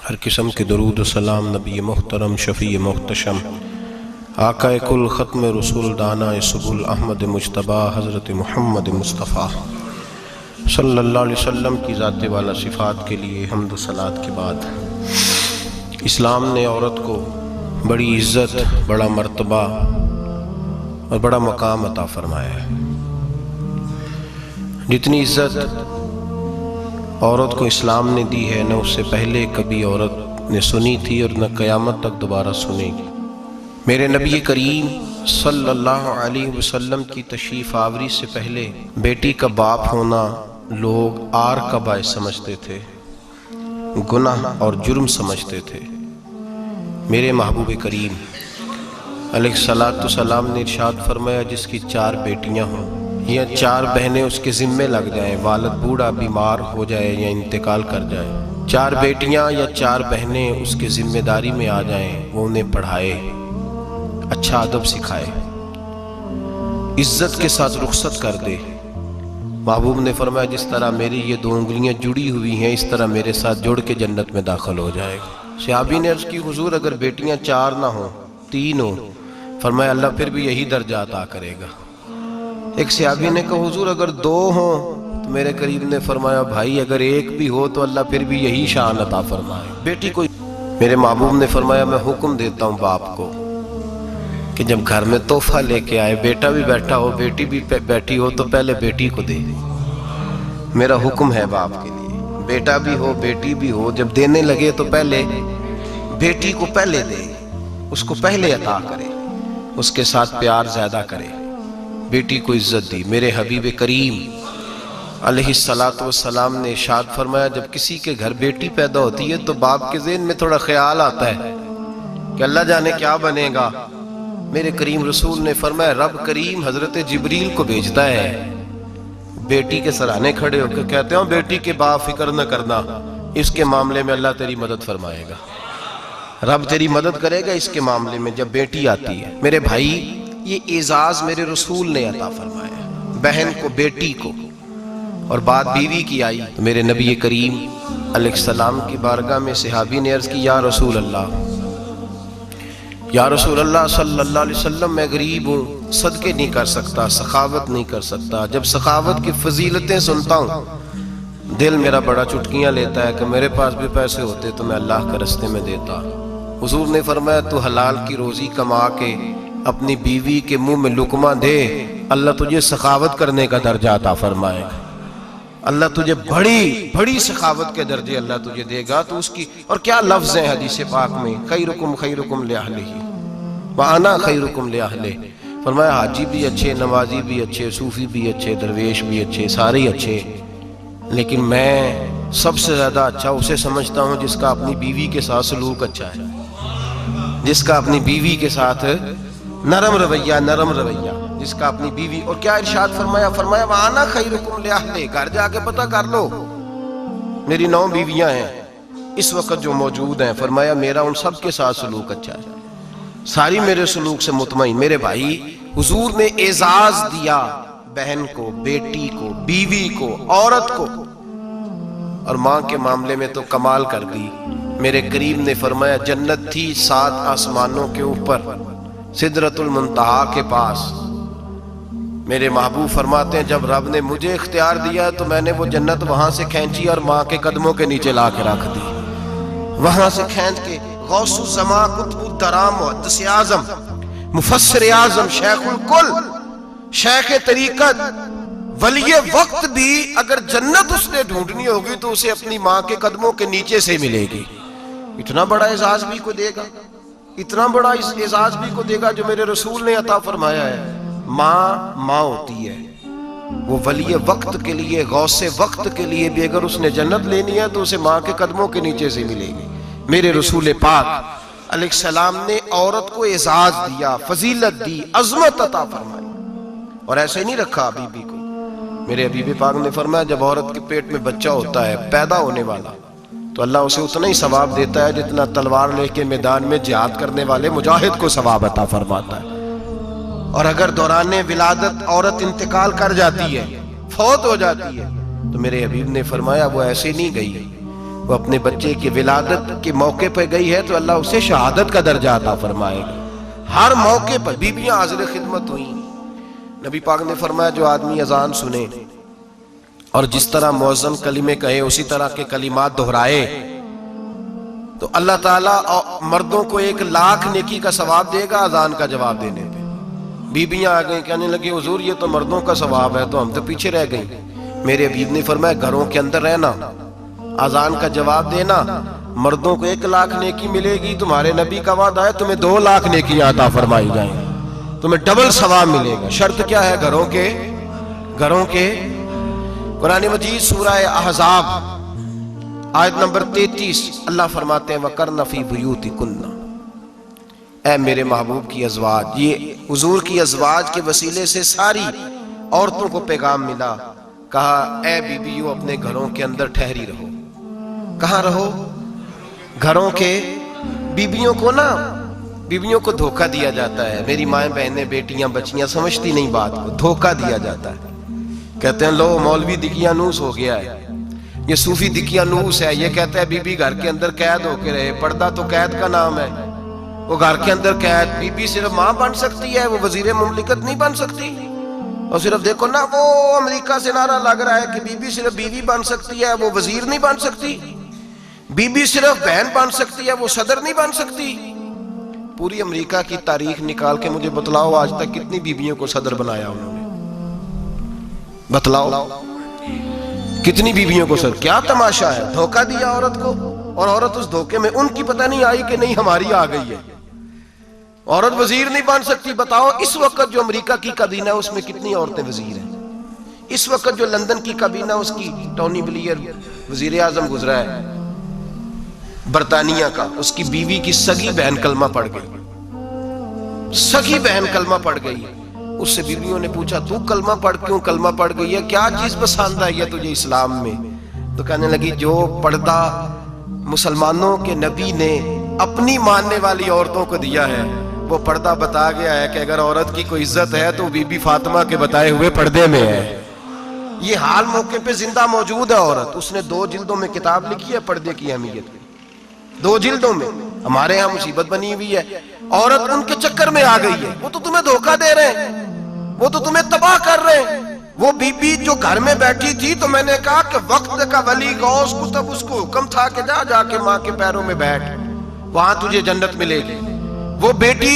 ہر قسم کے درود و سلام نبی محترم شفیع محتشم آقا کل ختم رسول دانا سبل احمد مجتبی حضرت محمد مصطفیٰ صلی اللہ علیہ وسلم کی ذات والا صفات کے لیے حمد و صلات کے بعد اسلام نے عورت کو بڑی عزت، بڑا مرتبہ اور بڑا مقام عطا فرمایا ہے۔ جتنی عزت عورت کو اسلام نے دی ہے نہ اس سے پہلے کبھی عورت نے سنی تھی اور نہ قیامت تک دوبارہ سنے گی۔ میرے نبی کریم صلی اللہ علیہ وسلم کی تشریف آوری سے پہلے بیٹی کا باپ ہونا لوگ آر کا باعث سمجھتے تھے، گناہ اور جرم سمجھتے تھے۔ میرے محبوب کریم علیہ السلام نے ارشاد فرمایا جس کی 4 بیٹیاں ہوں یا 4 بہنیں اس کے ذمے لگ جائیں، والد بوڑھا بیمار ہو جائے یا انتقال کر جائے، 4 بیٹیاں یا 4 بہنیں اس کے ذمہ داری میں آ جائیں، وہ انہیں پڑھائے، اچھا ادب سکھائے، عزت کے ساتھ رخصت کر دے۔ محبوب نے فرمایا جس طرح میری یہ 2 انگلیاں جڑی ہوئی ہیں اس طرح میرے ساتھ جڑ کے جنت میں داخل ہو جائے گا۔ صحابی نے عرض کی حضور اگر بیٹیاں 4 نہ ہوں 3 ہوں، فرمایا اللہ پھر بھی یہی درجہ عطا کرے گا۔ ایک صحابی نے کہا حضور اگر 2 ہوں، تو میرے قریب نے فرمایا بھائی اگر 1 بھی ہو تو اللہ پھر بھی یہی شان عطا فرمائے۔ بیٹی کو میرے محبوب نے فرمایا میں حکم دیتا ہوں باپ کو کہ جب گھر میں تحفہ لے کے آئے، بیٹا بھی بیٹھا ہو بیٹی بھی بیٹھی ہو تو پہلے بیٹی کو دے۔ میرا حکم ہے باپ کے لیے، بیٹا بھی ہو بیٹی بھی ہو جب دینے لگے تو پہلے بیٹی کو پہلے دے، اس کو پہلے عطا کرے، اس کے ساتھ پیار زیادہ کرے، بیٹی کو عزت دی۔ میرے حبیب کریم علیہ السلام نے ارشاد فرمایا جب کسی کے گھر بیٹی پیدا ہوتی ہے تو باپ کے ذہن میں تھوڑا خیال آتا ہے کہ اللہ جانے کیا بنے گا۔ میرے کریم رسول نے فرمایا رب کریم حضرت جبریل کو بھیجتا ہے، بیٹی کے سرانے کھڑے ہو کے کہتے ہیں بیٹی کے باپ فکر نہ کرنا، اس کے معاملے میں اللہ تیری مدد فرمائے گا، رب تیری مدد کرے گا اس کے معاملے میں جب بیٹی آتی ہے۔ میرے بھائی یہ اعزاز میرے رسول نے عطا فرمایا، بہن کو بیٹی کو، اور بات بیوی کی آئی تو میرے نبی کریم علیہ السلام کی بارگاہ میں صحابی نے عرض کی یا رسول اللہ صلی اللہ علیہ وسلم میں غریب ہوں، صدقے نہیں کر سکتا، سخاوت نہیں کر سکتا۔ جب سخاوت کی فضیلتیں سنتا ہوں دل میرا بڑا چٹکیاں لیتا ہے کہ میرے پاس بھی پیسے ہوتے تو میں اللہ کے راستے میں دیتا۔ حضور نے فرمایا تو حلال کی روزی کما کے اپنی بیوی کے منہ میں لقمہ دے، اللہ تجھے سخاوت کرنے کا درجہ عطا فرمائے گا، اللہ تجھے بڑی سخاوت کے درجے اللہ تجھے دے گا۔ تو اس کی اور کیا لفظ ہیں حدیث پاک میں، خیرکم لأہلہ وأنا خیرکم لأہلہ۔ فرمایا حاجی بھی اچھے، نمازی بھی اچھے، صوفی بھی اچھے، درویش بھی اچھے، سارے اچھے، لیکن میں سب سے زیادہ اچھا اسے سمجھتا ہوں جس کا اپنی بیوی کے ساتھ سلوک اچھا ہے، جس کا اپنی بیوی کے ساتھ نرم رویہ، جس کا اپنی بیوی۔ اور کیا ارشاد فرمایا وَأَنَا خَيْرُكُمْ لِأَهْلِي، گھر جا کے پتہ کر لو میری 9 بیویاں ہیں اس وقت جو موجود ہیں، فرمایا میرا ان سب کے ساتھ سلوک اچھا ہے، ساری میرے سلوک سے مطمئن۔ میرے بھائی حضور نے اعزاز دیا بہن کو، بیٹی کو، بیوی کو، عورت کو، اور ماں کے معاملے میں تو کمال کر دی۔ میرے کریم نے فرمایا جنت تھی 7 آسمانوں کے اوپر سدرۃ المنتہا کے پاس۔ میرے محبوب فرماتے ہیں جب رب نے مجھے اختیار دیا تو میں نے وہ جنت وہاں سے کھینچی اور ماں کے قدموں کے نیچے لا کے رکھ دی، وہاں سے کھینچ کے غوث الزمان قطب الدرام محدث اعظم مفسر اعظم شیخ الکل شیخ طریقت ولی وقت بھی اگر جنت اس نے ڈھونڈنی ہوگی تو اسے اپنی ماں کے قدموں کے نیچے سے ملے گی۔ اتنا بڑا اعزاز بھی کو دے گا، اتنا بڑا اعزاز بھی کو دے گا جو میرے رسول نے عطا فرمایا ہے۔ ماں ہوتی ہے، وہ ولی وقت کے لیے، غوث وقت کے لیے بھی اگر اس نے جنت لینی ہے تو اسے ماں کے قدموں کے نیچے سے ملے گی۔ میرے رسول پاک علیہ السلام نے عورت کو اعزاز دیا، فضیلت دی، عظمت عطا فرمائی، اور ایسے نہیں رکھا بیوی کو۔ میرے حبیب پاک نے فرمایا جب عورت کے پیٹ میں بچہ ہوتا ہے پیدا ہونے والا تو اللہ اسے اتنا ہی ثواب دیتا ہے جتنا تلوار لے کے میدان میں جہاد کرنے والے مجاہد کو ثواب عطا فرماتا ہے۔ اور اگر دوران ولادت عورت انتقال کر جاتی ہے، فوت ہو جاتی ہے، تو میرے حبیب نے فرمایا وہ ایسے نہیں گئی وہ اپنے بچے کی ولادت کے موقع پہ گئی ہے تو اللہ اسے شہادت کا درجہ عطا فرمائے گا. ہر موقع پر بیویاں حاضر خدمت ہوئیں. نبی پاک نے فرمایا جو آدمی اذان سنے اور جس طرح مؤذن کلمے کہے اسی طرح کے کلمات دہرائے تو اللہ تعالیٰ مردوں کو 1,00,000 نیکی کا ثواب دے گا اذان کا جواب دینے پہ. بیویاں آ گئیں کہنے لگی حضور یہ تو مردوں کا ثواب ہے تو ہم تو پیچھے رہ گئیں. میرے حبیب نے فرمایا گھروں کے اندر رہنا، اذان کا جواب دینا، مردوں کو 1,00,000 نیکی ملے گی. تمہارے نبی کا وعدہ ہے تمہیں 2,00,000 نیکیاں عطا فرمائی جائیں، تمہیں ڈبل ثواب ملے گا. شرط کیا ہے؟ گھروں کے قرآن مجید سورہ احزاب آیت نمبر 33 اللہ فرماتے ہیں وَقَرْنَ فِي بُيُوتِكُنَّ. اے میرے محبوب کی ازواج، یہ حضور کی ازواج کے وسیلے سے ساری عورتوں کو پیغام ملا. کہا اے بیویوں اپنے گھروں کے اندر ٹھہری رہو. کہاں رہو؟ گھروں کے. بیویوں کو دھوکہ دیا جاتا ہے. میری مائیں بہنیں بیٹیاں بچیاں سمجھتی نہیں بات کو، دھوکہ دیا جاتا ہے. کہتے ہیں لو مولوی دقیانوس ہو گیا ہے، یہ صوفی دقیانوس ہے، یہ کہتا ہے بی بی گھر کے اندر قید ہو کے رہے. پردہ تو قید کا نام ہے، وہ گھر کے اندر قید. بی بی صرف ماں بن سکتی ہے، وہ وزیر مملکت نہیں بن سکتی. اور صرف دیکھو نا وہ امریکہ سے نعرہ لگ رہا ہے کہ بی بی صرف بیوی بن سکتی ہے، وہ وزیر نہیں بن سکتی. بی بی صرف بہن بن سکتی ہے، وہ صدر نہیں بن سکتی. پوری امریکہ کی تاریخ نکال کے مجھے بتلاؤ آج تک کتنی بیویوں کو صدر بنایا انہوں نے؟ بتلاؤ کتنی بیویوں کو صدر. کیا تماشا ہے؟ دھوکہ دیا عورت کو، اور عورت اس دھوکے میں ان کی پتہ نہیں آئی کہ نہیں ہماری آ گئی ہے. عورت وزیر نہیں بن سکتی. بتاؤ اس وقت جو امریکہ کی کابینہ اس میں کتنی عورتیں وزیر ہیں؟ اس وقت جو لندن کی کابینہ اس کی ٹونی بلیئر وزیر اعظم گزرا ہے برطانیہ کا، اس کی بیوی کی سگی بہن کلمہ پڑھ گئی. سگی بہن کلمہ پڑھ گئی. اس سے بیویوں نے پوچھا تو کلمہ پڑھ کیوں کلمہ پڑھ گئی ہے؟ کیا چیز پسند آئی ہے تجھے اسلام میں؟ تو کہنے لگی جو پردہ مسلمانوں کے نبی نے اپنی ماننے والی عورتوں کو دیا ہے وہ پردہ بتا گیا ہے کہ اگر عورت کی کوئی عزت ہے تو بی بی فاطمہ کے بتائے ہوئے پردے میں ہے. یہ حال موقع پہ زندہ موجود ہے عورت. اس نے 2 جلدوں میں کتاب لکھی ہے پردے کی اہمیت. 2 جلدوں میں. ہمارے ہاں مصیبت بنی ہوئی ہے، عورت ان کے چکر میں آ گئی ہے. وہ تو تمہیں دھوکہ دے رہے ہیں، وہ تو تمہیں تباہ کر رہے ہیں. وہ بی بی جو گھر میں بیٹھی تھی تو میں نے کہا کہ وقت کا ولی غوث کتب اس کو حکم تھا کہ جا کے ماں کے پیروں میں بیٹھ، وہاں تجھے جنت ملے گی. وہ بیٹی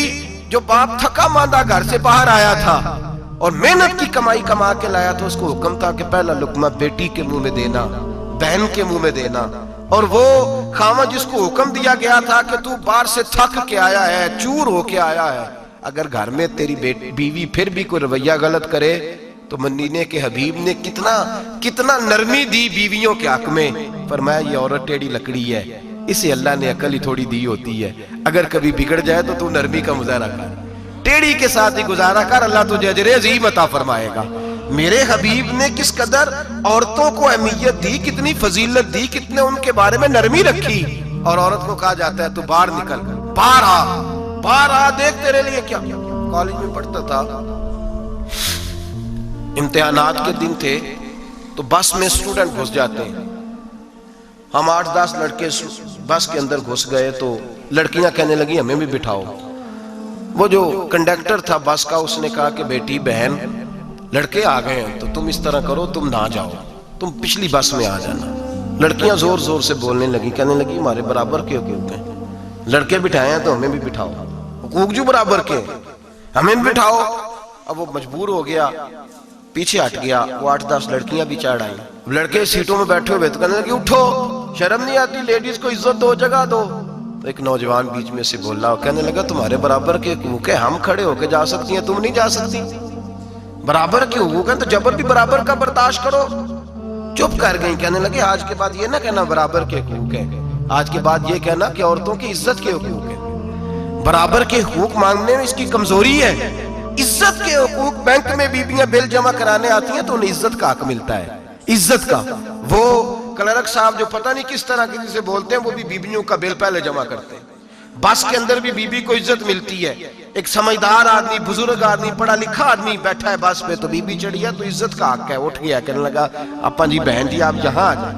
جو باپ تھکا ماندہ گھر سے باہر آیا تھا اور محنت کی کمائی کما کے لایا تھا، اس کو حکم تھا کہ پہلا لقمہ بیٹی کے منہ میں دینا، بہن کے منہ میں دینا. اور وہ خاوند جس کو حکم دیا گیا تھا کہ تو باہر سے تھک کے آیا ہے، چور ہو کے آیا ہے، اگر گھر میں تیری بیوی پھر بھی کوئی رویہ غلط کرے تو مدینے کے حبیب نے کتنا نرمی دی بیویوں کے حق میں. فرمایا یہ عورت ٹیڑھی لکڑی ہے، اسے اللہ نے عقل ہی تھوڑی دی ہوتی ہے، اگر کبھی بگڑ جائے تو نرمی کا مظاہرہ کر، ٹیڑھی کے ساتھ ہی گزارا کر، اللہ تجھے اجر عظیم عطا فرمائے گا. میرے حبیب نے کس قدر عورتوں کو اہمیت دی، کتنی فضیلت دی، کتنے ان کے بارے میں نرمی رکھی. اور عورت کو کہا جاتا ہے تو باہر نکل، باہر آ دیکھ تیرے لیے کیا. کالج میں پڑھتا تھا، امتحانات کے دن تھے تو بس میں اسٹوڈنٹ گھس جاتے ہیں. ہم 8-10 لڑکے بس کے اندر گھس گئے تو لڑکیاں کہنے لگی ہمیں بھی بٹھاؤ. وہ جو کنڈکٹر تھا بس کا اس نے کہا کہ بیٹی بہن لڑکے آ گئے ہیں تو تم اس طرح کرو، تم نہ جاؤ، تم پچھلی بس میں آ جانا. لڑکیاں زور زور سے بولنے لگی، کہنے لگی ہمارے برابر کے حقوق ہیں، لڑکے بٹھائے ہیں تو ہمیں بھی بٹھاؤ، حقوق جو برابر کے ہمیں بھی بٹھاؤ. اب وہ مجبور ہو گیا، پیچھے ہٹ گیا. وہ 8-10 لڑکیاں بھی چڑھ آئیں. لڑکے سیٹوں میں بیٹھے ہوئے تو کہنے لگے اٹھو، شرم نہیں آتی، لیڈیز کو عزت دو، جگہ دو. تو ایک نوجوان بیچ میں سے بولا، کہنے لگا تمہارے برابر کے حقوق ہیں، ہم کھڑے ہو کے جا سکتی ہیں، تم نہیں جا سکتی. برابر کے حقوق ہیں تو جبر بھی برابر کا برداشت کرو. چپ کر گئیں. کہنے لگے آج کے بعد یہ نہ کہنا برابر کے حقوق ہیں، آج کے بعد یہ کہنا کہ عورتوں کی عزت کے حقوق ہیں. برابر کے حقوق مانگنے میں اس کی کمزوری ہے. عزت کے حقوق، بینک میں بیویاں بل جمع کرانے آتی ہیں تو انہیں عزت کا حق ملتا ہے، عزت کا. وہ کلرک صاحب جو پتہ نہیں کس طرح کسی سے بولتے ہیں وہ بھی بیویوں کا بل پہلے جمع کرتے ہیں. بس کے اندر بھی بیوی کو عزت ملتی ہے. ایک سمجھدار آدمی، بزرگ آدمی، پڑھا لکھا آدمی بیٹھا ہے بس پہ تو بیوی چڑھی ہے تو عزت کا حق ہے. اٹھ گیا، کہنے لگا اپا جی بہن جی آپ یہاں آ جائیں.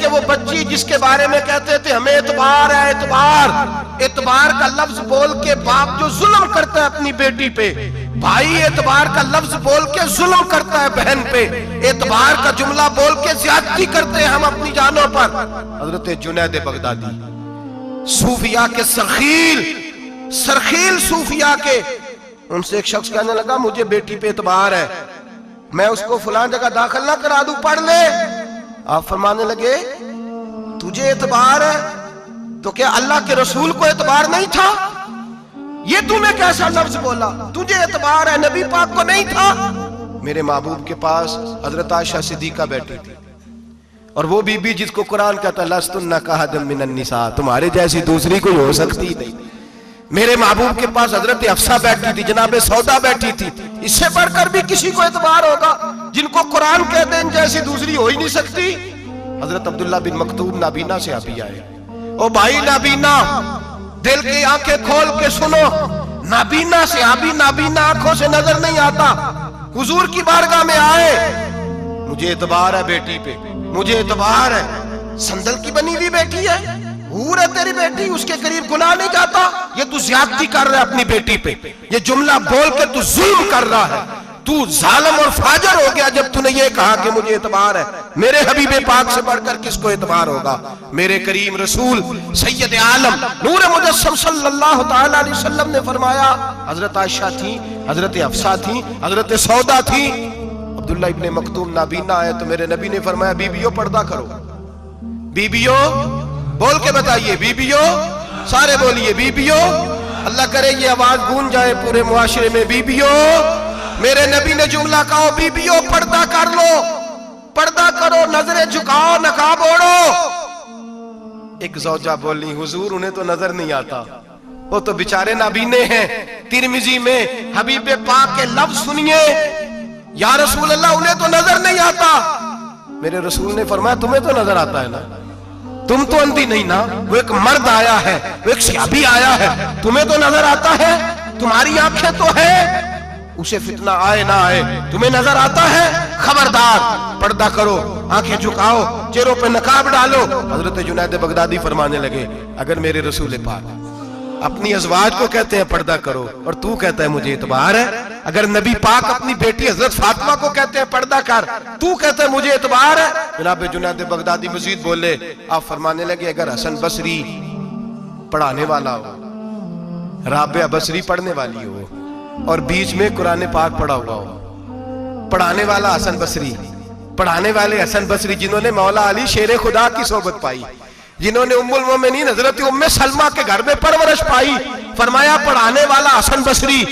کہ وہ بچی جس کے بارے میں کہتے تھے ہمیں اعتبار ہے، اعتبار کا لفظ بول کے باپ جو ظلم کرتا ہے اپنی بیٹی پہ، بھائی اعتبار کا لفظ بول کے ظلم کرتا ہے بہن پہ، اعتبار کا جملہ بول کے زیادتی کرتے ہیں ہم اپنی جانوں پر۔ حضرت جنید بغدادی صوفیاء کے سرخیل صوفیاء کے، ان سے ایک شخص کہنے لگا مجھے بیٹی پہ اعتبار ہے، میں اس کو فلان جگہ داخل نہ کرا دوں، پڑھ لے۔ آپ فرمانے لگے تجھے اعتبار ہے تو کیا اللہ کے رسول کو اعتبار نہیں تھا؟ یہ تمہیں کیسا لفظ بولا؟ تجھے اعتبار ہے، نبی پاک کو نہیں تھا؟ میرے محبوب کے پاس حضرت عائشہ صدیقہ بیٹھی تھی، اور وہ بی بی جس کو قرآن کہتا لستن کاحد من النساء، تمہارے جیسی دوسری کوئی ہو سکتی نہیں۔ میرے محبوب کے پاس حضرت حفصہ بیٹھی تھی، جناب سودا بیٹھی تھی، اس سے بڑھ کر بھی کسی کو اعتبار ہوگا جن کو قرآن کہتے ہیں جیسی دوسری ہو ہی نہیں سکتی۔ حضرت عبداللہ بن مکتوم نابینا سے ابھی آئے، او بھائی نابینا دل کی آنکھیں کھول کے سنو، نابینا سے ابھی نابینا آنکھوں سے نظر نہیں آتا، حضور کی بارگاہ میں آئے، مجھے اعتبار ہے بیٹی پہ، مجھے اعتبار ہے، سندل کی بنی ہوئی بیٹی ہے، حور ہے تیری بیٹی، اس کے قریب گناہ نہیں جاتا، یہ تو زیادتی کر رہا ہے اپنی بیٹی پہ، یہ جملہ بول کے تو ظلم کر رہا ہے، تو ظالم اور فاجر ہو گیا جب تو نے یہ کہا کہ مجھے اعتبار ہے۔ میرے حبیب پاک سے بڑھ کر کس کو اعتبار ہوگا؟ میرے کریم رسول سید عالم نور مجسم صلی اللہ تعالی علیہ وسلم نے فرمایا، حضرت عائشہ تھی، حضرت حفصہ تھی، حضرت سودا تھی، عبداللہ ابن مکتوم نابینا آئے تو میرے نبی نے فرمایا بیبیوں پردہ کرو، بیبیوں بول کے بتائیے، بیبیوں سارے بولیے، بیبیوں، اللہ کرے یہ آواز گونج جائے پورے معاشرے میں، بیبیوں، میرے نبی نے جملہ کہا بیبیوں پردہ کر لو، پردہ کرو، نظریں جھکاؤ، نقاب اوڑھو۔ ایک زوجہ بولی حضور انہیں تو نظر نہیں آتا، وہ تو بیچارے نابینے ہیں۔ ترمذی میں حبیب پاک کے لفظ سنیے، یا رسول اللہ انہیں تو نظر نہیں آتا۔ میرے رسول نے فرمایا تمہیں تو نظر آتا ہے نا، تم تو اندھی نہیں نا، وہ ایک مرد آیا ہے، وہ ایک صحابی آیا ہے، تمہیں تو نظر آتا ہے، تمہاری آنکھیں تو ہے، اسے فتنہ آئے نہ آئے تمہیں نظر آتا ہے، خبردار پردہ کرو، آنکھیں جھکاؤ، چہروں پہ نقاب ڈالو۔ حضرت جنید بغدادی فرمانے لگے اگر میرے رسول پاک اپنی ازواج کو کہتے ہیں پردہ کرو اور تو کہتا ہے مجھے اعتبار ہے، اگر نبی پاک اپنی بیٹی حضرت فاطمہ کو کہتے ہیں پردہ کر، تو کہتا ہے مجھے اعتبار ہے۔ جناب جنید بغدادی مزید بولے، آپ فرمانے لگے اگر حسن بصری پڑھانے والا ہو، رابعہ بصری پڑھنے والی ہو، اور بیچ میں قرآن پاک پڑھا ہوا ہو، پڑھانے والا حسن بصری، پڑھانے والے حسن بصری جنہوں نے مولا علی شیر خدا کی صحبت پائی، جنہوں نے ام المومنین حضرت ام سلمہ کے گھر میں پرورش پائی، فرمایا پڑھانے والا حسن بصری،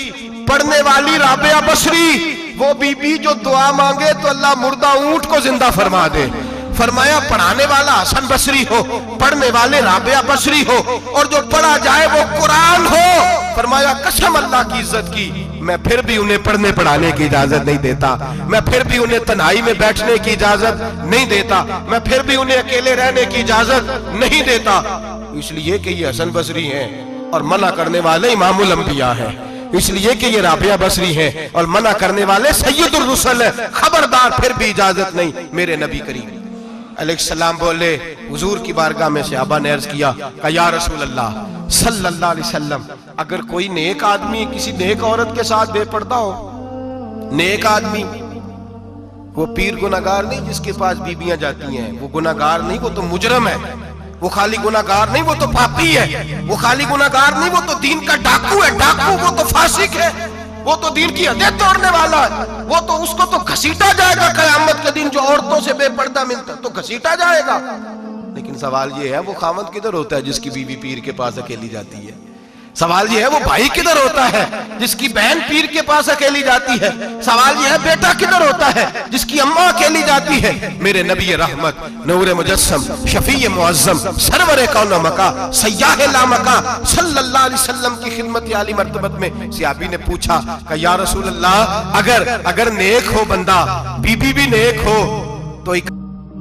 پڑھنے والی رابعہ بصری، وہ بی بی جو دعا مانگے تو اللہ مردہ اونٹ کو زندہ فرما دے۔ فرمایا پڑھانے والا حسن بصری ہو، پڑھنے والے رابعہ بصری ہو، اور جو پڑھا جائے وہ قرآن ہو۔ فرمایا قسم اللہ کی عزت کی، میں پھر بھی انہیں پڑھنے پڑھانے کی اجازت نہیں دیتا، میں پھر بھی انہیں تنہائی میں بیٹھنے کی اجازت نہیں دیتا، میں پھر بھی انہیں اکیلے رہنے کی اجازت نہیں دیتا، اس لیے کہ یہ حسن بصری ہیں اور منع کرنے والے امام الانبیاء ہیں، اس لیے کہ یہ رابعہ بصری ہیں اور منع کرنے والے سید الرسل ہیں، خبردار پھر بھی اجازت نہیں۔ میرے نبی کریم علیہ السلام بولے، حضور کی بارگاہ میں صحابہ نے عرض کیا کہ یا رسول اللہ صلی اللہ علیہ وسلم اگر کوئی نیک آدمی کسی نیک عورت کے ساتھ بے پردہ ہو، نیک آدمی، وہ پیر گناہگار نہیں جس کے پاس بیویاں جاتی ہیں، وہ گناہگار نہیں، وہ تو مجرم ہے، وہ خالی گناہگار نہیں، وہ تو پاپی ہے، وہ خالی گناہگار نہیں، وہ تو دین کا ڈاکو ہے، ڈاکو، وہ تو فاسق ہے، وہ تو دین کی حدیں توڑنے والا ہے، وہ تو اس کو تو گھسیٹا جائے گا قیامت کے دن، جو عورتوں سے بے پردہ ملتا تو گھسیٹا جائے گا۔ لیکن سوال یہ ہے وہ خاوند کدھر ہوتا ہے جس کی بیوی پیر کے پاس اکیلی جاتی ہے؟ سوال یہ ہے وہ بھائی کدھر ہوتا ہے جس کی بہن پیر کے پاس اکیلی جاتی ہے؟ سوال یہ ہے بیٹا کدھر ہوتا ہے جس کی اماں اکیلی جاتی ہے؟ میرے نبی رحمت نور مجسم شفیع معظم سرور کون مکا سیاح لامکا صلی اللہ علیہ وسلم کی خدمت عالی مرتبت میں صحابی نے پوچھا کہ یا رسول اللہ اگر نیک ہو بندہ، بی بی بھی نیک ہو تو ایک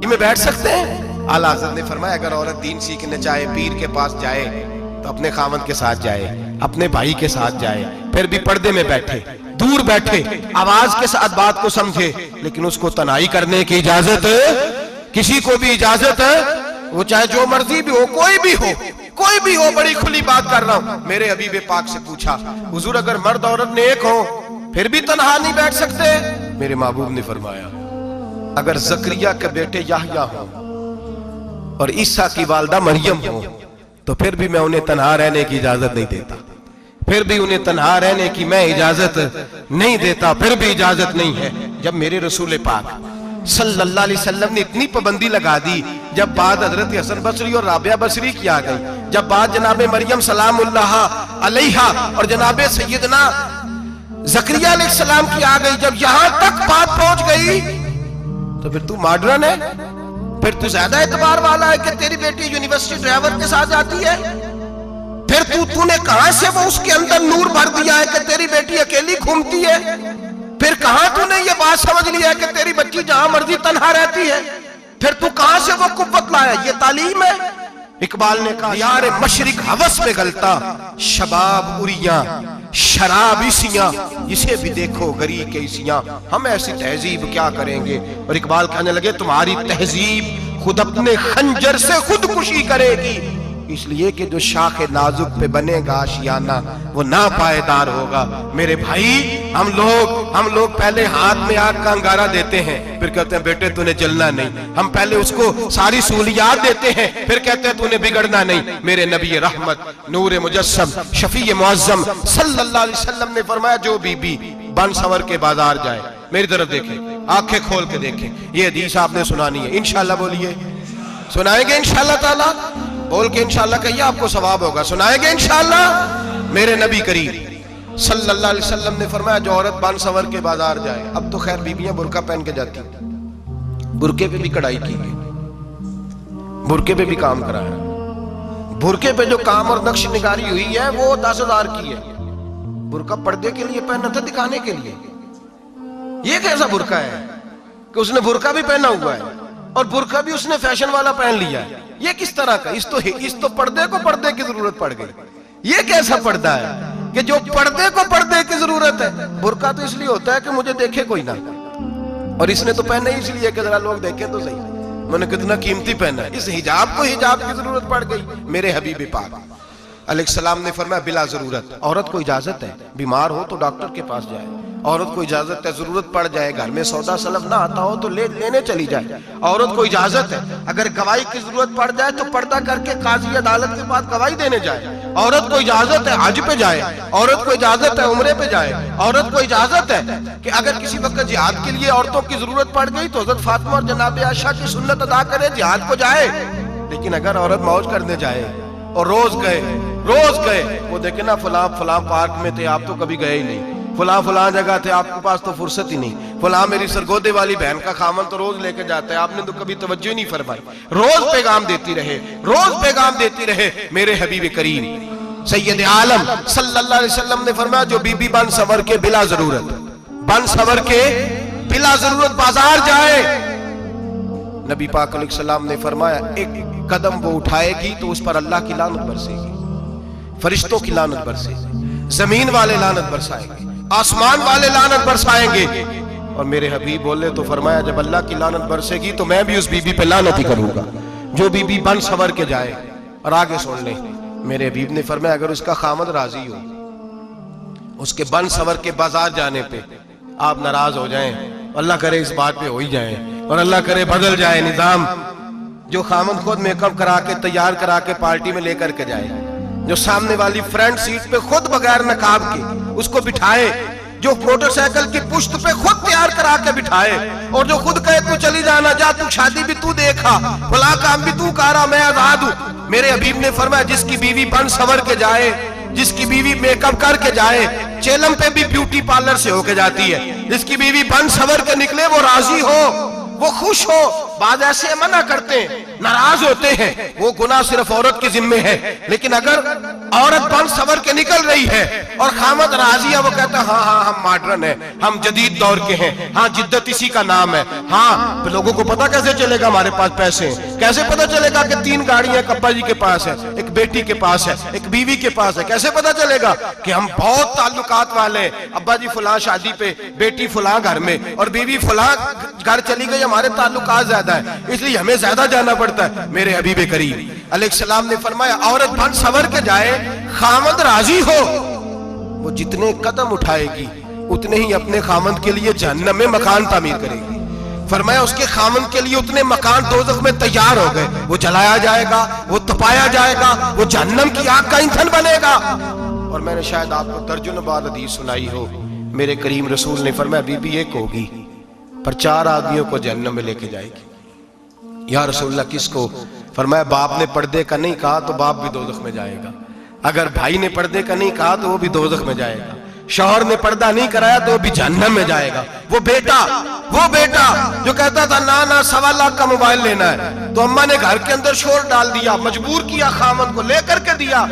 میں بیٹھ سکتے ہیں؟ اعلیٰ حضرت نے فرمایا اگر عورت دین سیکھنے چاہے پیر کے پاس جائے تو اپنے خاوند کے ساتھ جائے، اپنے بھائی کے ساتھ جائے، پھر بھی پردے میں بیٹھے، دور بیٹھے، آواز کے ساتھ بات کو سمجھے، لیکن اس کو تنہائی کرنے کی اجازت کسی کو بھی اجازت ہے، وہ چاہے جو مرضی بھی ہو، کوئی بھی ہو، بڑی کھلی بات کر رہا ہوں۔ میرے حبیب پاک سے پوچھا حضور اگر مرد عورت نیک ہو پھر بھی تنہا نہیں بیٹھ سکتے؟ میرے محبوب نے فرمایا اگر زکریا کے بیٹے یحییٰ ہوں اور عیسیٰ کی والدہ مریم ہو تو پھر بھی میں انہیں تنہا رہنے کی اجازت نہیں دیتا، پھر بھی انہیں تنہا رہنے کی میں اجازت نہیں دیتا، پھر بھی اجازت نہیں ہے۔ جب میرے رسول پاک صلی اللہ علیہ وسلم نے اتنی پابندی لگا دی، جب بات حضرت حسن بصری اور رابعہ بصری کی آ گئی، جب بات جناب مریم سلام اللہ علیہا اور جناب سیدنا زکریا علیہ السلام کی آ گئی، جب یہاں تک بات پہنچ گئی تو پھر تو ماڈرن ہے، پھر تو زیادہ اعتبار والا ہے کہ تیری بیٹی یونیورسٹی ڈرائیور کے ساتھ جاتی ہے، پھر تو نے کہاں سے وہ اس کے اندر نور بھر دیا ہے کہ تیری بیٹی اکیلی گھومتی ہے، پھر کہاں تو نے یہ بات سمجھ لیا ہے کہ تیری بچی جہاں مرضی تنہا رہتی ہے، پھر تو کہاں سے وہ قوت لایا؟ یہ تعلیم ہے۔ اقبال نے کہا یار مشرق ہوس میں گلتا شباب اریاں شراب اسیاں، اسے بھی دیکھو گری کے اسیاں، ہم ایسی تہذیب کیا کریں گے؟ اور اقبال کہنے لگے تمہاری تہذیب خود اپنے خنجر سے خودکشی کرے گی، اس لیے کہ جو شاخ نازک پہ بنے گا آشیانہ وہ ناپائیدار ہوگا۔ میرے بھائی ہم لوگ پہلے ہاتھ میں آگ کا انگارہ دیتے ہیں، پھر کہتے ہیں بیٹے تو نے جلنا نہیں، ہم پہلے اس کو ساری سہولیات دیتے ہیں، پھر کہتے ہیں تو نے بگڑنا نہیں۔ میرے نبی رحمت نور مجسم شفیع معظم صلی اللہ علیہ وسلم نے فرمایا جو بی بی بن سور کے بازار جائے، میری طرف دیکھیں، آنکھیں کھول کے دیکھیں، یہ حدیث آپ نے سنانی ہے، انشاءاللہ بولیے، سنائیں گے انشاءاللہ تعالیٰ، بول کے انشاءاللہ کہیے آپ کو ثواب ہوگا، سنائیں گے انشاءاللہ۔ میرے نبی کریم صلی اللہ علیہ وسلم نے فرمایا جو عورت بن سور کے بازار جائے، اب تو خیر بیویاں برقع پہن کے جاتی، برقعے پہ بھی کڑھائی کی گئی، برقعے پہ بھی کام کرایا، برقعے پہ جو کام اور نقش نگاری ہوئی ہے وہ 10,000 کی ہے، برقع پردے کے لیے پہنا تھا، دکھانے کے لیے۔ یہ کیسا برقع ہے کہ اس نے برقع بھی پہنا ہوا ہے اور برقع بھی اس نے فیشن والا پہن لیا ہے؟ یہ کس طرح کا؟ اس تو پردے کو پردے کی ضرورت پڑ گئی۔ یہ کیسا پردہ ہے کہ جو پردے کو پردے کی ضرورت ہے؟ برقع تو اس لیے ہوتا ہے کہ مجھے دیکھے کوئی نہ، اور اس نے تو پہنا ہی اس لیے کہ ذرا لوگ دیکھیں تو صحیح، میں نے کتنا قیمتی پہنا ہے۔ اس حجاب کو حجاب کی ضرورت پڑ گئی۔ میرے حبیب پاک علیہ السلام نے فرمایا بلا ضرورت، عورت کو اجازت ہے بیمار ہو تو ڈاکٹر کے پاس جائے، عورت کو اجازت ہے ضرورت پڑ جائے گھر میں سودا سلف نہ آتا ہو تو لینے چلی جائے، عورت کو اجازت ہے اگر گواہی کی ضرورت پڑ جائے تو پردہ کر کے قاضی عدالت کے پاس گواہی دینے جائے، عورت کو اجازت ہے حج پہ جائے، عورت کو اجازت ہے عمرے پہ جائے، عورت کو اجازت ہے کہ اگر کسی وقت جہاد کے لیے عورتوں کی ضرورت پڑ گئی تو حضرت فاطمہ اور جناب عائشہ کی سنت ادا کرے جہاد کو جائے۔ لیکن اگر عورت موج کرنے جائے اور روز گئے وہ دیکھیں نا فلاں پارک میں تھے آپ تو کبھی گئے ہی نہیں، فلاں جگہ تھے آپ کے پاس تو فرصت ہی نہیں، فلاں میری سرگودے والی بہن کا خامن تو روز لے کے جاتا ہے آپ نے تو کبھی توجہ نہیں فرمائی۔ روز پیغام دیتی رہے۔ میرے حبیب کریم سید عالم صلی اللہ علیہ وسلم نے فرمایا جو بی بی بن سور کے بلا ضرورت بازار جائے، نبی پاک علیہ السلام نے فرمایا ایک قدم وہ اٹھائے گی تو اس پر اللہ کی لعنت برسے گی، فرشتوں کی لعنت برسے گی، زمین والے لعنت برسائیں گے، آسمان والے لعنت برسائیں گے۔ اور میرے حبیب بولے تو فرمایا جب اللہ کی لعنت برسے گی تو میں بھی اس بی بی پہ لعنت ہی کروں گا جو بی بی بن سور کے جائے۔ اور آگے سن لیں میرے حبیب نے فرمایا اگر اس کا خامد راضی ہو اس کے بن سور کے بازار جانے پہ، آپ ناراض ہو جائیں، اللہ کرے اس بات پہ ہو ہی جائیں اور اللہ کرے بدل جائے نظام، جو خامد خود میک اپ کرا کے تیار کرا کے پارٹی میں لے کر کے جائے، جو سامنے والی فرنٹ سیٹ پہ خود بغیر نقاب کے اس کو بٹھائے، جو موٹر سائیکل کی پشت پہ خود تیار کرا کے بٹھائے، اور جو خود کہے تو چلی جانا جا، تو شادی بھی تو دیکھا، فلاں کام بھی تو کرا، میں آزاد ہوں۔ میرے حبیب نے فرمایا جس کی بیوی بن سور کے جائے، جس کی بیوی میک اپ کر کے جائے، چیلم پہ بھی بیوٹی پارلر سے ہو کے جاتی ہے، جس کی بیوی بن سور کے نکلے وہ راضی ہو، وہ خوش ہو۔ بعض ایسے منع کرتے ہیں، ناراض ہوتے ہیں، وہ گناہ صرف عورت کے ذمہ ہے، لیکن اگر عورت بن سور کے نکل رہی ہے اور خامد راضی ہے، وہ کہتا ہے ہاں ہاں ہم ماڈرن ہیں، ہم جدید دور کے ہیں، ہاں جدت اسی کا نام ہے، ہاں لوگوں کو پتا کیسے چلے گا ہمارے پاس پیسے ہیں، کیسے پتا چلے گا کہ 3 گاڑیاں ایک ابا جی کے پاس ہے، ایک بیٹی کے پاس ہے، ایک بیوی کے پاس ہے، کیسے پتا چلے گا کہ ہم بہت تعلقات والے ہیں، ابا جی فلاں شادی پہ، بیٹی فلاں گھر میں اور بیوی فلاں گھر چلی گئی، ہمارے تعلقات زیادہ ہیں اس لیے ہمیں زیادہ جانا پڑتا ہے۔ میرے حبیب کریم علیہ السلام نے فرمایا عورت بن سور کے جائے، خامد راضی ہو، وہ جتنے قدم اٹھائے گی اتنے ہی اپنے خامد کے لیے جہنم میں مکان تعمیر کرے گی۔ فرمایا اس کے خامد کے لیے اتنے مکان دوزخ میں تیار ہو گئے، وہ جلایا جائے گا، وہ تپایا جائے گا، وہ جہنم کی آگ کا ایندھن بنے گا۔ اور میں نے شاید آپ کو درجن بعد حدیث سنائی ہو، میرے کریم رسول نے فرمایا بی بی ایک ہوگی پر 4 آدمیوں کو جہنم میں لے کے جائے گی۔ یا رسول اللہ کس کو؟ فرمایا باپ نے پردے کا نہیں کہا تو باپ بھی دوزخ میں جائے گا، اگر بھائی نے پردے کا نہیں کہا تو وہ بھی دوزخ میں جائے گا، شوہر نے پردہ نہیں کرایا تو وہ بھی جہنم میں جائے گا۔ وہ بیٹا جو کہتا تھا نا 1.25 لاکھ کا موبائل لینا ہے تو اماں نے گھر کے اندر شور ڈال دیا، مجبور کیا خامد کو، لے کر کے دیا۔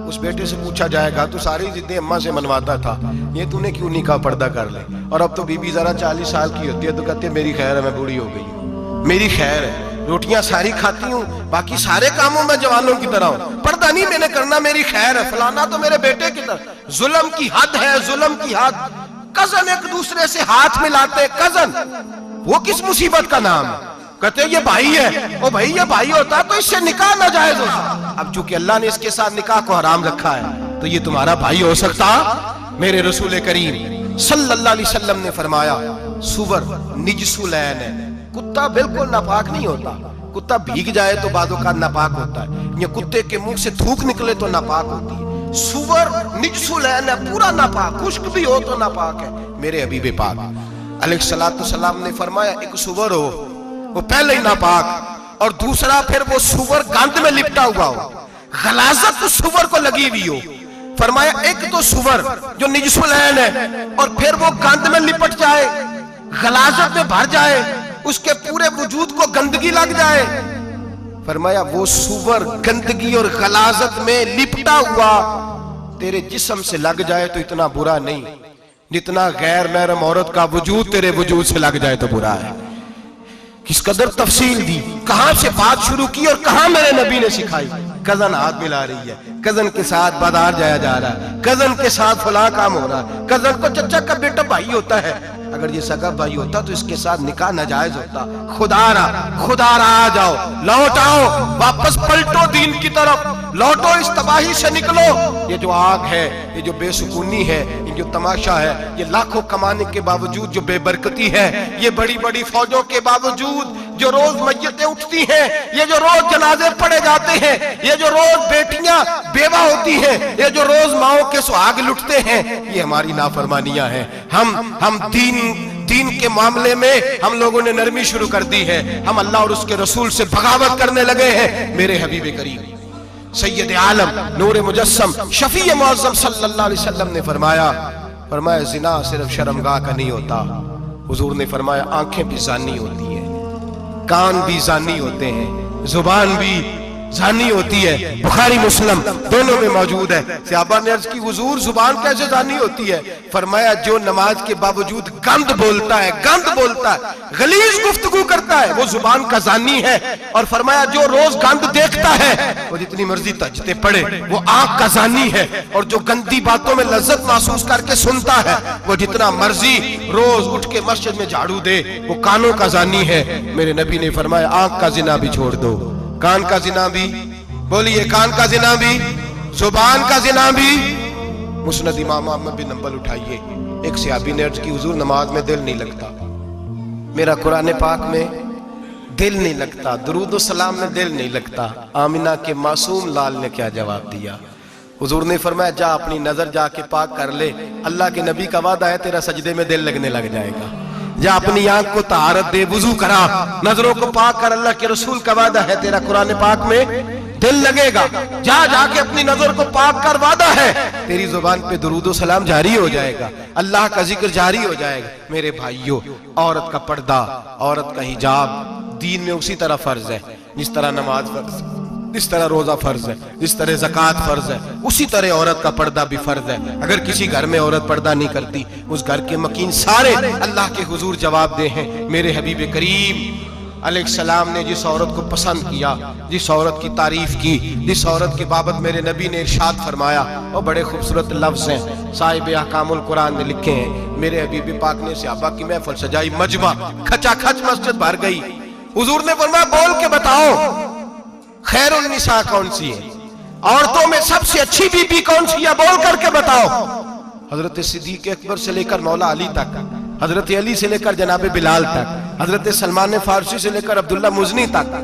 اس بیٹے سے پوچھا جائے گا تو ساری ضدیں اماں سے منواتا تھا، یہ تو نے کیوں نہیں کہا پردہ کر لے؟ اور اب تو بی بی ذرا 40 سال کی ہوتی ہے تو کہتے ہیں میری خیر ہے، میں بوڑھی ہو گئی ہوں، میری خیر ہے، روٹیاں ساری کھاتی ہوں، باقی سارے کاموں میں جوانوں کی طرح ہوں، پردہ نہیں میں نے کرنا، میری خیر ہے، فلانا تو میرے بیٹے کی طرح۔ ظلم کی حد ہے، ظلم کی حد۔ کزن ایک دوسرے سے ہاتھ ملاتے، کزن، وہ کس مصیبت کا نام ہے؟ کہتے ہیں یہ بھائی ہے، وہ بھائی یہ بھائی ہوتا تو اس سے نکاح ناجائز ہوتا، اب چونکہ اللہ نے اس کے ساتھ نکاح کو حرام رکھا ہے تو یہ تمہارا بھائی ہو سکتا؟ میرے رسول کریم صلی اللہ علیہ وسلم نے فرمایا سور نجس العین ہے، کتا بالکل ناپاک نہیں ہوتا، کتا بھیگ جائے تو بعد اوقات ناپاک ہوتا ہے، یا کتے کے منہ سے تھوک نکلے تو ناپاک ہوتی ہے، سور نجس العین ہے، پورا ناپاک، خشک بھی ہو تو ناپاک ہے۔ میرے حبیب پاک علیہ السلام نے فرمایا ایک سور ہو وہ پہلے ہی ناپاک، اور دوسرا پھر وہ سور گند میں لپٹا ہوا ہو، غلاظت اس سور کو لگی ہوئی ہو۔ فرمایا ایک تو سور جو نجس العین ہے اور پھر وہ گند میں لپٹ جائے، غلاظت میں بھر جائے، اس کے پورے وجود کو گندگی لگ جائے۔ فرمایا وہ سور گندگی اور غلاظت میں لپٹا ہوا تیرے جسم سے لگ جائے تو اتنا برا نہیں جتنا غیر محرم عورت کا وجود تیرے وجود سے لگ جائے تو برا ہے۔ کس قدر تفصیل دی، کہاں سے بات شروع کی اور کہاں میرے نبی نے سکھائی۔ کزن ہاتھ ملا رہی ہے، کزن کے ساتھ بازار جایا جا رہا ہے، کزن کے ساتھ فلاں کام ہو رہا ہے، کزن کو چچا کا بیٹا بھائی ہوتا ہے، اگر یہ سگا بھائی ہوتا تو اس کے ساتھ نکاح ناجائز ہوتا۔ خدا را آ جاؤ، لوٹ آؤ، واپس پلٹو دین کی طرف، لوٹو اس تباہی سے نکلو۔ یہ جو آگ ہے، یہ جو بے سکونی ہے، یہ جو تماشا ہے، یہ لاکھوں کمانے کے باوجود جو بے برکتی ہے، یہ بڑی بڑی فوجوں کے باوجود جو روز میتیں اٹھتی ہیں، یہ جو روز جنازے پڑے جاتے ہیں، یہ جو روز بیٹیاں بیوہ ہوتی ہیں، یہ جو روز ماؤں کے سہاگ لٹتے ہیں، یہ ہماری نافرمانیاں ہیں۔ ہم دین کے معاملے میں ہم لوگوں نے نرمی شروع کر دی ہے، ہم اللہ اور اس کے رسول سے بغاوت کرنے لگے ہیں۔ میرے حبیب کریم سید عالم نور مجسم شفیع معظم صلی اللہ علیہ وسلم نے فرمایا زنا صرف شرمگاہ کا نہیں ہوتا، حضور نے فرمایا آنکھیں بھی زانی ہوتی ہیں، کان بھی زانی ہوتے ہیں، زبان بھی زانی ہوتی ہے، بخاری مسلم دونوں میں موجود ہے۔ صحابہ نے عرض کی حضور زبان کیسے زانی ہوتی ہے؟ فرمایا جو نماز کے باوجود گند بولتا ہے، غلیظ گفتگو کرتا ہے، وہ زبان کا زانی ہے۔ اور فرمایا جو روز گند دیکھتا ہے وہ جتنی مرضی تہجدیں پڑھے وہ آنکھ کا زانی ہے، اور جو گندی باتوں میں لذت محسوس کر کے سنتا ہے وہ جتنا مرضی روز اٹھ کے مسجد میں جھاڑو دے وہ کانوں کا زانی ہے۔ میرے نبی نے فرمایا آنکھ کا زنا بھی چھوڑ دو، کان کا زنا بھی، بولیے کان کا زنا بھی، زبان کا زنا بھی۔ مسند امام احمد بن حنبل اٹھائیے، ایک صحابی نے عرض کی حضور نماز میں دل نہیں لگتا، میرا قرآن پاک میں دل نہیں لگتا، درود و سلام میں دل نہیں لگتا۔ آمنہ کے معصوم لال نے کیا جواب دیا؟ حضور نے فرمایا جا اپنی نظر جا کے پاک کر لے، اللہ کے نبی کا وعدہ ہے تیرا سجدے میں دل لگنے لگ جائے گا۔ جا اپنی آنکھ کو طہارت دے، وضو کرا، نظروں کو پاک کر، اللہ کے رسول کا وعدہ ہے تیرا قرآن پاک میں دل لگے گا۔ جا کے اپنی نظر کو پاک کر، وعدہ ہے تیری زبان پہ درود و سلام جاری ہو جائے گا، اللہ کا ذکر جاری ہو جائے گا۔ میرے بھائیوں، عورت کا پردہ، عورت کا حجاب دین میں اسی طرح فرض ہے جس طرح نماز فرض۔ جس طرح روزہ فرض ہے، جس طرح زکوٰۃ فرض ہے، اسی طرح عورت کا پردہ بھی فرض ہے۔ اگر کسی گھر میں عورت پردہ نہیں کرتی، اس گھر کے مکین سارے اللہ کے حضور جواب دے ہیں۔ میرے حبیب کریم علیہ السلام نے جس عورت کو پسند کیا، جس عورت کی تعریف کی، جس عورت کے بابت میرے نبی نے ارشاد فرمایا، وہ بڑے خوبصورت لفظ ہیں، صاحب احکام القرآن نے لکھے ہیں۔ میرے حبیب پاک نے صحابہ کی محفل سجائی، مجمع کھچا کھچ مسجد بھر گئی۔ حضور نے فرمایا بول کے بتاؤ خیر النساء کون سی ہے، عورتوں میں سب سے اچھی بی بی کون سی ہے، بول کر کے بتاؤ۔ حضرت صدیق اکبر سے لے کر مولا علی تک، حضرت علی سے لے کر جناب بلال تک، حضرت سلمان فارسی سے لے کر عبداللہ مزنی تک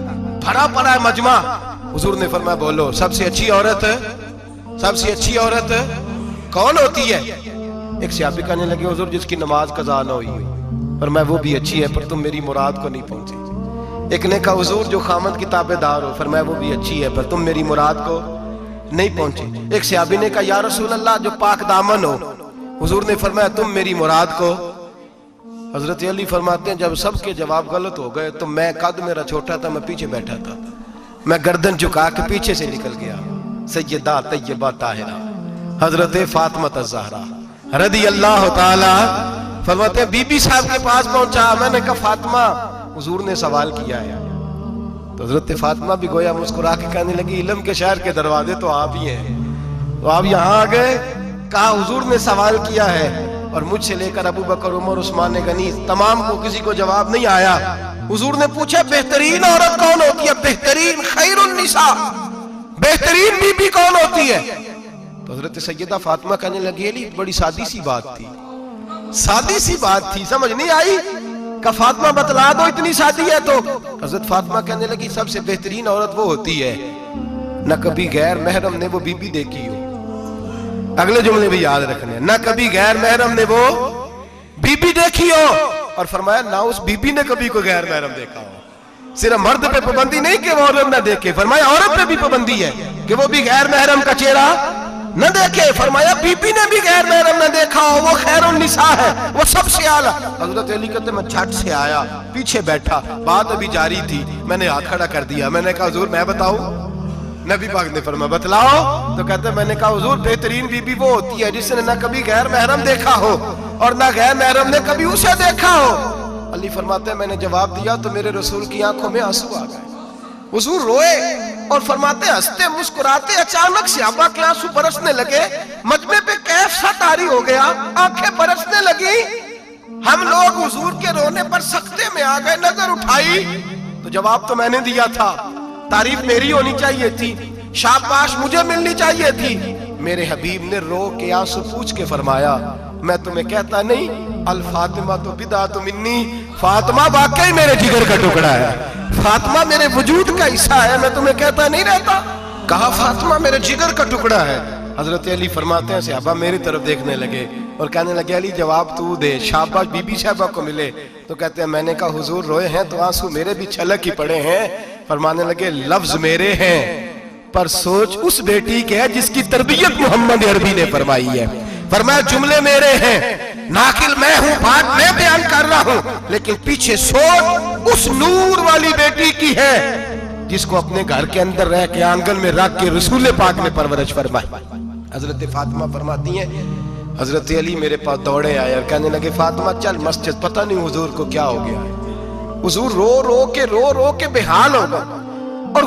بھرا پڑا ہے مجمع۔ حضور نے فرمایا بولو سب سے اچھی عورت، سب سے اچھی عورت کون ہوتی ہے؟ ایک صحابی کہنے لگے حضور جس کی نماز قضا نہ ہوئی، فرمایا وہ بھی اچھی ہے پر تم میری مراد کو نہیں پہنچی۔ ایک نے کہا حضور جو خامد کی تابع دار ہو، فرمایا وہ بھی اچھی ہے پر تم میری مراد کو نہیں پہنچے۔ ایک صحابی نے کہا یا رسول اللہ جو پاک دامن ہو، حضور نے فرمایا تم میری مراد کو۔ حضرت علی فرماتے ہیں جب سب کے جواب غلط ہو گئے تو میں قد میرا چھوٹا تھا، میں پیچھے بیٹھا تھا، میں گردن جھکا کے پیچھے سے نکل گیا۔ سیدہ طیبہ طاہرہ حضرت فاطمہ الزہرا رضی اللہ تعالی، فرماتے ہیں بی بی صاحب کے پاس پہنچا، میں نے کہا فاطمہ حضور نے سوال کیا ہے۔ تو حضرت فاطمہ بھی گویا مسکرا کے کہنے لگی علم کے شہر کے دروازے تو آپ ہی ہیں، تو آپ یہاں آ گئے۔ کہا حضور نے سوال کیا ہے اور مجھ سے لے کر ابو بکر عمر عثمان غنی تمام کو کسی کو جواب نہیں آیا۔ حضور نے پوچھا بہترین عورت کون ہوتی ہے، بہترین خیر النساء بہترین بی بی کون ہوتی ہے؟ تو حضرت سیدہ فاطمہ کہنے لگی علی بڑی سادی سی بات تھی، سادی سی بات تھی، سمجھ نہیں آئی؟ کہ فاطمہ بتلا دو اتنی سادی ہے تو۔ حضرت فاطمہ کہنے لگی سب سے بہترین عورت وہ ہوتی ہے نہ کبھی غیر محرم نے وہ بی بی دیکھی ہو۔ اگلے جملے بھی یاد رکھنے ہیں، نہ کبھی غیر محرم نے وہ بی بی دیکھی ہو، اور فرمایا نہ اس بی بی نے کبھی کوئی غیر محرم دیکھا ہو۔ صرف مرد پہ پابندی نہیں کہ وہ عورت نہ دیکھے، فرمایا عورت پہ بھی پابندی ہے کہ وہ بھی غیر محرم کا چہرہ نہ دیکھے، فرمایا بی بی نے بھی غیر محرم نہ دیکھا ہو، وہ خیر النساء ہے، وہ سب سے اعلیٰ۔ حضرت علی کہتے میں جھٹ سے آیا، پیچھے بیٹھا، بات ابھی جاری تھی، میں نے ہاتھ کھڑا کر دیا، میں نے کہا حضور میں بتاؤں؟ نبی پاک نے فرمایا بتلاؤ۔ تو کہتے میں نے کہا حضور بہترین بی بی وہ ہوتی ہے جس نے نہ کبھی غیر محرم دیکھا ہو اور نہ غیر محرم نے کبھی اسے دیکھا ہو۔ علی فرماتے ہیں میں نے جواب دیا تو میرے رسول کی آنکھوں میں آنسو آ گئے، حضور روئے اور فرماتے ہیں ہنستے مسکراتے اچانک صحابہ کے آنسو برسنے لگے، مجمع پہ کیف سا طاری ہو گیا، آنکھیں برسنے لگی۔ ہم لوگ حضور کے رونے پر سکتے میں آ گئے، نظر اٹھائی تو جواب تو میں نے دیا تھا، تعریف میری ہونی چاہیے تھی، شاباش مجھے ملنی چاہیے تھی۔ میرے حبیب نے رو کے آنسو پوچھ کے فرمایا میں تمہیں کہتا نہیں الفاطمہ تو بدعۃ منی، فاطمہ واقعی میرے جگر کا ٹکڑا ہے، فاطمہ میرے وجود کا حصہ ہے، میں تمہیں کہتا نہیں رہتا؟ کہا فاطمہ میرے جگر کا ٹکڑا ہے۔ حضرت علی فرماتے ہیں صحابہ میری طرف دیکھنے لگے اور کہنے لگے علی جواب تو دے، شاباش بی بی صاحبہ کو ملے۔ تو کہتے ہیں میں نے کہا حضور روئے ہیں تو آنسو میرے بھی چھلک ہی پڑے ہیں۔ فرمانے لگے لفظ میرے ہیں پر سوچ اس بیٹی کے ہے جس کی تربیت محمد عربی نے فرمائی ہے۔ فرمایا جملے میرے ہیں، ناقل میں ہوں، بات میں بیان کر رہا ہوں، لیکن پیچھے سوچ اس نور والی بیٹی کی ہے جس کو اپنے گھر کے اندر رہ کے آنگن میں رکھ کے رسول پاک نے پرورش فرمائی۔ حضرت فاطمہ فرماتی ہیں حضرت علی میرے پاس دوڑے آئے اور کہنے لگے فاطمہ چل مسجد، پتہ نہیں حضور کو کیا ہو گیا ہے۔ حضور رو رو کے بحال ہو گئے اور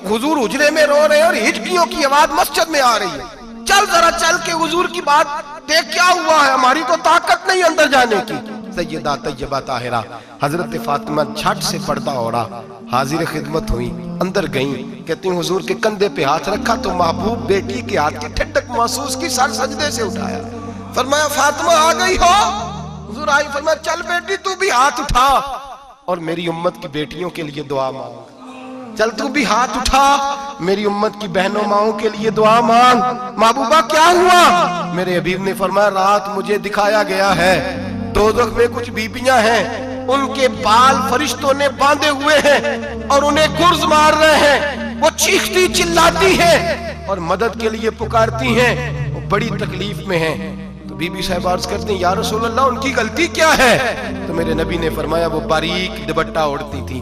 حضور حجرے میں رو رہے ہیں اور ہچکیوں کی آواز مسجد میں آ رہی ہے۔ چل ذرا چل کے حضور کی بات دیکھ کیا ہوا ہے، ہماری تو طاقت نہیں اندر جانے کی۔ سیدہ طیبہ طاہرہ حضرت فاطمہ جھٹ سے پردہ اوڑھا، حاضر خدمت ہوئی، اندر گئیں، کہتی ہیں حضور کے کندھے پہ ہاتھ رکھا تو محبوب بیٹی کے ہاتھ کی ٹھنڈک محسوس کی، سر سجدے سے اٹھایا، فرمایا فاطمہ آ گئی ہو؟ حضور آئی، فرمایا چل بیٹی تو بھی ہاتھ اٹھا اور میری امت کی بیٹیوں کے لیے دعا مانگ، چل تو بھی ہاتھ اٹھا میری امت کی بہنوں ماؤں کے لیے دعا مانگ۔ محبوبہ کیا ہوا؟ میرے حبیب نے فرمایا رات مجھے دکھایا گیا ہے دوزخ میں کچھ بیبیاں ہیں، ان کے بال فرشتوں نے باندھے ہوئے ہیں اور انہیں گرز مار رہے ہیں، وہ چیختی چلاتی ہیں اور مدد کے لیے پکارتی ہیں، وہ بڑی تکلیف میں ہیں۔ تو بی بی صاحب عرض کرتے ہیں یا رسول اللہ ان کی غلطی کیا ہے؟ تو میرے نبی نے فرمایا وہ باریک دوپٹہ اوڑھتی تھی،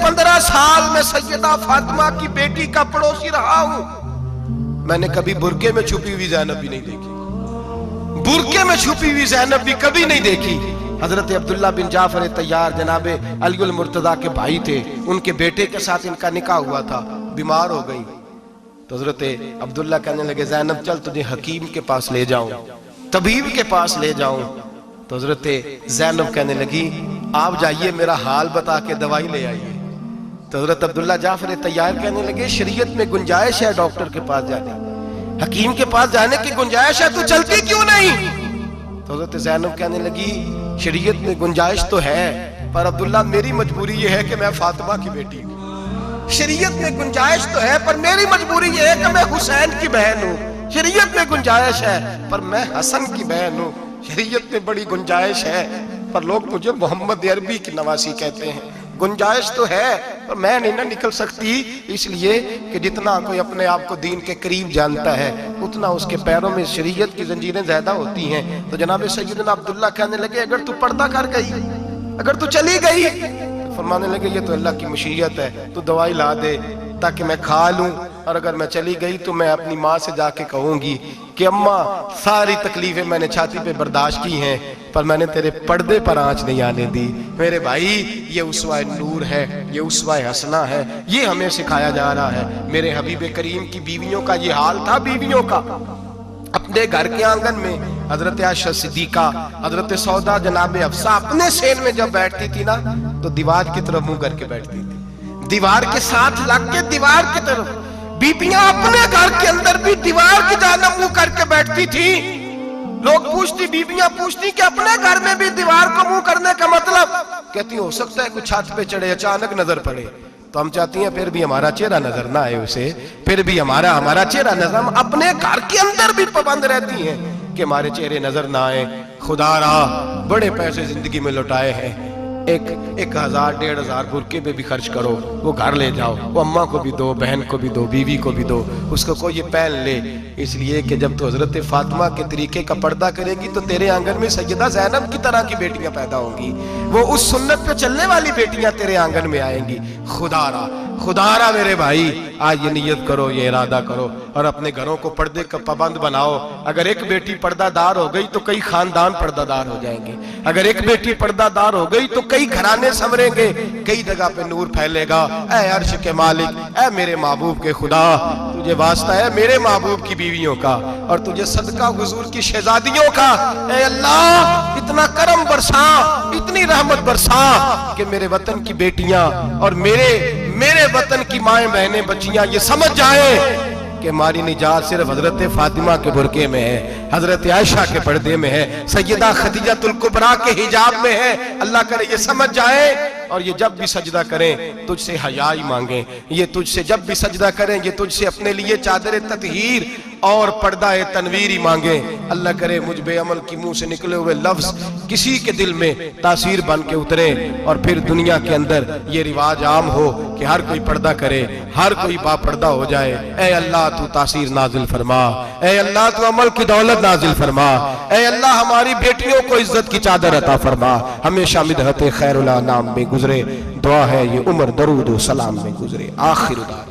15 سال میں سیدہ فاطمہ کی بیٹی کا پڑوسی رہا ہوں، میں نے کبھی برقعے میں چھپی ہوئی زینب بھی نہیں دیکھی، برقعے میں چھپی ہوئی زینب بھی کبھی نہیں دیکھی۔ حضرت عبداللہ بن جعفر طیار جناب علی المرتضیٰ کے بھائی تھے، ان کے بیٹے کے ساتھ ان کا نکاح ہوا تھا، بیمار ہو گئی تو حضرت عبداللہ کہنے لگے زینب چل تجھے حکیم کے پاس لے جاؤں، طبیب کے پاس لے جاؤں۔ تو حضرت زینب کہنے لگی آپ جائیے میرا حال بتا کے دوائی لے آئیے۔ تو حضرت عبداللہ جعفر طیار کہنے لگے شریعت میں گنجائش ہے ڈاکٹر کے پاس جانے، حکیم کے پاس جانے کی گنجائش ہے، تو چلتی کیوں نہیں؟ تو حضرت زینب کہنے لگی شریعت میں گنجائش تو ہے پر عبداللہ میری مجبوری یہ ہے کہ میں فاطمہ کی بیٹی ہوں، شریعت میں گنجائش تو ہے پر میری مجبوری یہ ہے کہ میں حسین کی بہن ہوں، شریعت میں گنجائش ہے پر میں حسن کی بہن ہوں، شریعت میں بڑی گنجائش ہے پر لوگ مجھے محمد عربی کی نواسی کہتے ہیں، گنجائش تو ہے پر میں نہیں نہ نکل سکتی، اس لیے کہ جتنا کوئی اپنے آپ کو دین کے قریب جانتا ہے اتنا اس کے پیروں میں شریعت کی زنجیریں زیادہ ہوتی ہیں۔ تو جناب سیدنا عبداللہ کہنے لگے اگر تو پردہ کر گئی، اگر تو چلی گئی، تو فرمانے لگے یہ تو اللہ کی مشیت ہے، تو دوائی لا دے تاکہ میں کھا لوں، اور اگر میں چلی گئی تو میں اپنی ماں سے جا کے کہوں گی کہ اماں ساری تکلیفیں میں نے چھاتی پہ برداشت کی ہیں پر میں نے تیرے پردے پر آنچ نہیں آنے دی۔ میرے بھائی یہ اسوہ نور ہے، یہ اسوہ حسنہ ہے، یہ ہمیں سکھایا جا رہا ہے۔ میرے حبیب کریم کی بیویوں کا یہ حال تھا، بیویوں کا اپنے گھر کے آنگن میں حضرت عائشہ صدیقہ، حضرت سودا جناب حفصہ اپنے سین میں جب بیٹھتی تھی نا تو دیوار کی طرف منہ کر کے بیٹھتی تھی، دیوار کے ساتھ لگ کے دیوار کی طرف۔ بیبیاں اپنے گھر کے اندر بھی دیوار کی جانب منہ کر کے بیٹھتی تھی۔ لوگ پوچھتی، بیبیاں پوچھتی کہ اپنے گھر میں بھی دیوار کو منہ کرنے کا مطلب؟ کہتی ہو سکتا ہے کچھ چھت پہ چڑھے اچانک نظر پڑے تو ہم چاہتی ہیں پھر بھی ہمارا چہرہ نظر نہ آئے اسے، پھر بھی ہمارا چہرہ نظر، ہم اپنے گھر کے اندر بھی پابند رہتی ہیں کہ ہمارے چہرے نظر نہ آئے۔ خدا را بڑے پیسے زندگی میں لوٹائے ہیں، 1000 1500 برقعے پہ بھی خرچ کرو، وہ گھر لے جاؤ، وہ اماں کو بھی دو، بہن کو بھی دو، بیوی کو بھی دو، اس کو کوئی پہن لے، اس لیے کہ جب تو حضرت فاطمہ کے طریقے کا پردہ کرے گی تو تیرے آنگن میں سیدہ زینب کی طرح کی بیٹیاں پیدا ہوں گی، وہ اس سنت پہ چلنے والی بیٹیاں تیرے آنگن میں آئیں گی۔ خدا را میرے بھائی آج یہ نیت کرو، یہ ارادہ کرو اور اپنے گھروں کو پردے کا پابند بناؤ۔ اگر ایک بیٹی پردہ دار ہو گئی تو کئی خاندان پردہ دار ہو جائیں گے، اگر ایک بیٹی پردہ دار ہو گئی تو کئی گھرانے سنوریں گے، کئی جگہ پہ نور پھیلے گا۔ اے عرش کے مالک، اے میرے محبوب کے خدا، تجھے واسطہ ہے میرے محبوب کی بیویوں کا اور تجھے صدقہ حضور کی شہزادیوں کا۔ اے اللہ اتنا کرم برسا، اتنی رحمت برسا کہ میرے وطن کی بیٹیاں اور میرے وطن کی مائیں بہنیں بچیاں یہ سمجھ جائیں کہ ہماری نجات صرف حضرت فاطمہ کے برقعے میں ہے، حضرت عائشہ کے پردے میں ہے، سیدہ خدیجہ الکبریٰ کے حجاب میں ہے۔ اللہ کرے یہ سمجھ جائیں اور یہ جب بھی سجدہ کریں تجھ سے حیائی مانگیں، یہ تجھ سے جب بھی سجدہ کریں یہ تجھ سے اپنے لیے چادر تطہیر اور پردہ تنویری مانگیں۔ اللہ کرے مجھ بے عمل کی منہ سے نکلے ہوئے لفظ کسی کے دل میں تاثیر بن کے اترے اور پھر دنیا کے اندر یہ رواج عام ہو کہ ہر کوئی پردہ کرے، ہر کوئی با پردہ ہو جائے۔ اے اللہ تو تاثیر نازل فرما، اے اللہ تو عمل کی دولت نازل فرما، اے اللہ ہماری بیٹیوں کو عزت کی چادر عطا فرما، ہمیشہ مدحت خیر الانام میں گزرے۔ دعا ہے یہ عمر درود و سلام میں گزرے۔ آخر دعا